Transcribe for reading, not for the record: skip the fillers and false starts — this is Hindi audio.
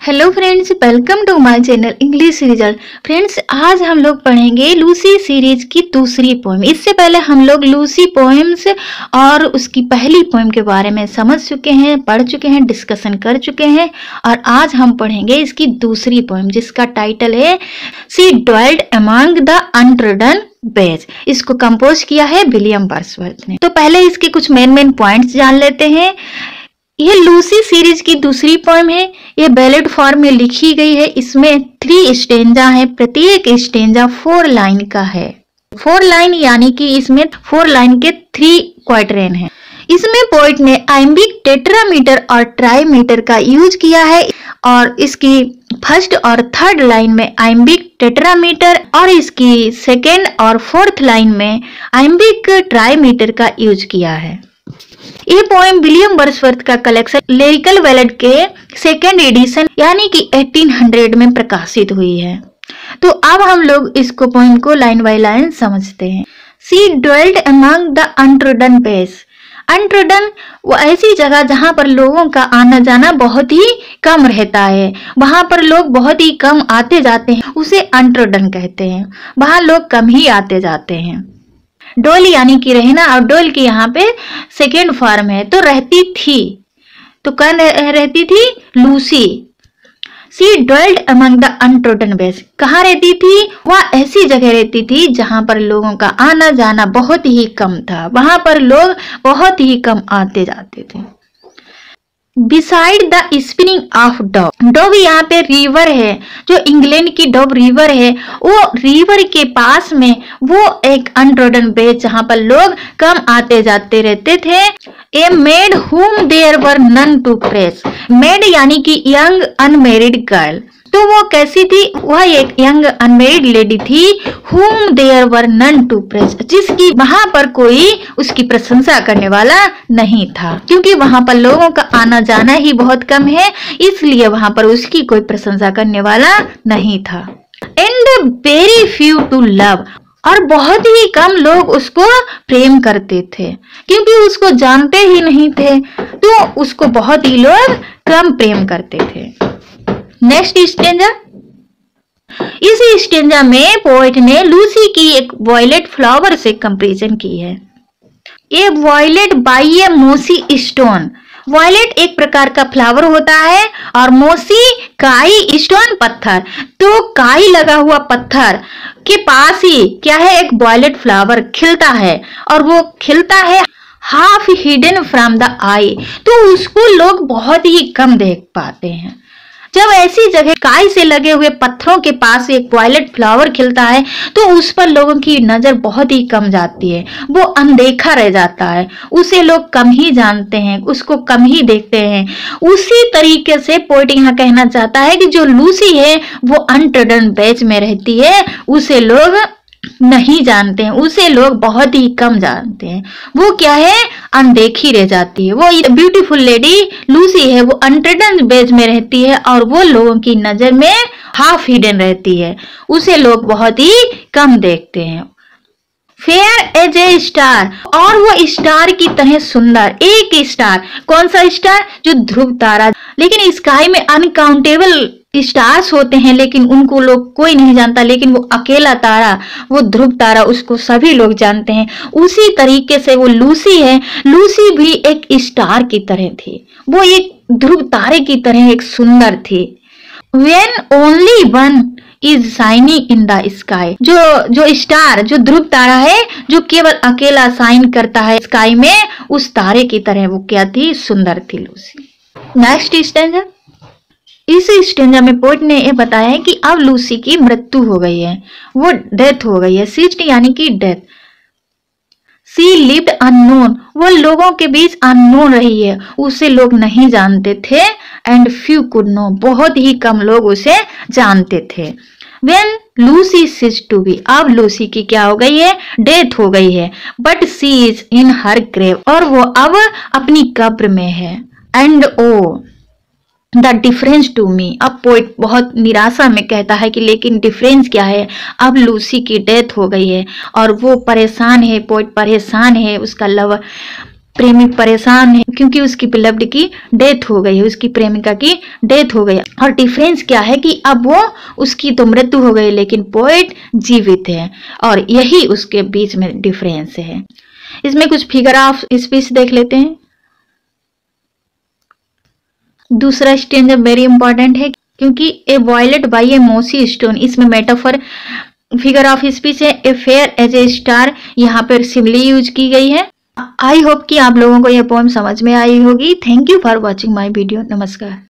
Hello friends, welcome to my channel English Result. Friends, आज हम लोग पढ़ेंगे लूसी सीरीज की दूसरी पोएम। इससे पहले हम लोग लूसी पोएम्स और उसकी पहली पोएम के बारे में समझ चुके हैं, पढ़ चुके हैं, डिस्कशन कर चुके हैं और आज हम पढ़ेंगे इसकी दूसरी पोएम जिसका टाइटल है she dwelled among the untrodden page. इसको कंपोज किया है विलियम वर्ड्सवर्थ ने। तो पहले इसके कुछ मेन पॉइंट्स जान लेते हैं। यह लूसी सीरीज की दूसरी पोएम है। यह बैलेड फॉर्म में लिखी गई है। इसमें 3 स्टेंजा है। प्रत्येक स्टेंजा 4 लाइन का है। 4 लाइन यानी कि इसमें 4 लाइन के 3 क्वार्टरेन है। इसमें पोइट ने आइम्बिक, टेट्रामीटर और ट्राईमीटर का यूज किया है और इसकी फर्स्ट और थर्ड लाइन में आइम्बिक, टेट्रामीटर और इसकी सेकेंड और फोर्थ लाइन में आइम्बिक, ट्राईमीटर का यूज किया है। ये पोएम विलियम वर्ड्सवर्थ का कलेक्शन लिरिकल बैलेड के सेकेंड एडिशन यानी कि 1800 में प्रकाशित हुई है। तो अब हम लोग इसको पोएम को लाइन बाय लाइन समझते हैं। She dwelled among the untrodden page. Untrodden वो ऐसी जगह जहां पर लोगों का आना जाना बहुत ही कम रहता है, वहां पर लोग बहुत ही कम आते जाते हैं, उसे अनट्रोडन कहते हैं। वहां लोग कम ही आते जाते हैं। डोल यानी कि रहना और डोल की यहाँ पे सेकेंड फॉर्म है। तो रहती थी, तो कौन रहती थी? Lucy. She dwelled among the untrodden page. कहाँ रहती थी? वह ऐसी जगह रहती थी जहां पर लोगों का आना जाना बहुत ही कम था, वहां पर लोग बहुत ही कम आते जाते थे। Beside the spinning of Dove. Dove यहाँ पे रिवर है, जो इंग्लैंड की डव रिवर है, वो रिवर के पास में वो एक अनट्रोडन पेज जहाँ पर लोग कम आते जाते रहते थे। A maid whom there were none to praise. Maid यानी कि यंग अनमेरिड गर्ल। तो वो कैसी थी? वह एक यंग अनमेरिड लेडी थी। whom there were none to praise, जिसकी वहां पर कोई उसकी प्रशंसा करने वाला नहीं था, क्योंकि वहां पर लोगों का आना जाना ही बहुत कम है, इसलिए वहां पर उसकी कोई प्रशंसा करने वाला नहीं था। and very few to love, और बहुत ही कम लोग उसको प्रेम करते थे, क्योंकि उसको जानते ही नहीं थे, तो उसको बहुत ही लोग कम प्रेम करते थे। Next stanza. इस स्टेंजा में पोएट ने लूसी की एक वॉयलेट फ्लावर से कंपैरिजन की है। ये वॉयलेट बाई ए मोसी स्टोन। वॉयलेट एक प्रकार का फ्लावर होता है और मोसी काई, स्टोन पत्थर। तो काई लगा हुआ पत्थर के पास ही क्या है? एक वॉयलेट फ्लावर खिलता है और वो खिलता है हाफ हिडन फ्रॉम द आई। तो उसको लोग बहुत ही कम देख पाते हैं। जब ऐसी जगह काई से लगे हुए पत्थरों के पास एक वॉयलेट फ्लावर खिलता है तो उस पर लोगों की नजर बहुत ही कम जाती है, वो अनदेखा रह जाता है, उसे लोग कम ही जानते हैं, उसको कम ही देखते हैं। उसी तरीके से पोएट यहाँ कहना चाहता है कि जो लूसी है वो अनट्रोडन पेज में रहती है, उसे लोग नहीं जानते हैं, उसे लोग बहुत ही कम जानते हैं। वो क्या है? अनदेखी रह जाती है। वो ब्यूटीफुल लेडी लूसी है, वो अनट्रोडन पेज में रहती है और वो लोगों की नजर में हाफ हिडन रहती है, उसे लोग बहुत ही कम देखते हैं। फेयर एज ए स्टार, और वो स्टार की तरह सुंदर। एक स्टार, कौन सा स्टार? जो ध्रुव तारा। लेकिन स्काई में अनकाउंटेबल स्टार्स होते हैं, लेकिन उनको लोग कोई नहीं जानता, लेकिन वो अकेला तारा, वो ध्रुव तारा, उसको सभी लोग जानते हैं। उसी तरीके से वो लूसी है। लूसी भी एक स्टार की तरह थी, वो एक ध्रुव तारे की तरह एक सुंदर थी। When only one is shining in the sky, जो स्टार, जो ध्रुव तारा है, जो केवल अकेला शाइन करता है स्काई में, उस तारे की तरह वो क्या थी? सुंदर थी लूसी। Next stanza. इस स्टेंजा में पोएट ने ये बताया है कि अब लूसी की मृत्यु हो गई है, वो डेथ हो गई है। सिस्ट यानी कि डेथ। सी लिव्ड अननोन, वो लोगों के बीच अननोन रही है, उसे लोग नहीं जानते थे। एंड फ्यू कुड नो, बहुत ही कम लोग उसे जानते थे। When Lucy ceased to be, अब लूसी की क्या हो गई है? डेथ हो गई है। But she is in her grave, और वो अब अपनी कब्र में है। And oh the difference to me, अब पोएट बहुत निराशा में कहता है कि लेकिन डिफरेंस क्या है? अब लूसी की डेथ हो गई है और वो परेशान है, पोएट परेशान है, उसका लवर प्रेमी परेशान है क्योंकि उसकी बिलव्ड की डेथ हो गई है, उसकी प्रेमिका की डेथ हो गई। और डिफरेंस क्या है कि अब वो उसकी तो मृत्यु हो गई लेकिन पोएट जीवित है, और यही उसके बीच में डिफरेंस है। इसमें कुछ फिगर ऑफ स्पीच देख लेते हैं। दूसरा स्टेंजा वेरी इंपॉर्टेंट है क्योंकि ए वॉयलेट बाई ए मोसी स्टोन, इसमें मेटाफर फिगर ऑफ स्पीच है। A fair as a star, यहाँ पर सिमिली यूज की गई है। आई होप कि आप लोगों को यह पोएम समझ में आई होगी। Thank you for watching my video. नमस्कार।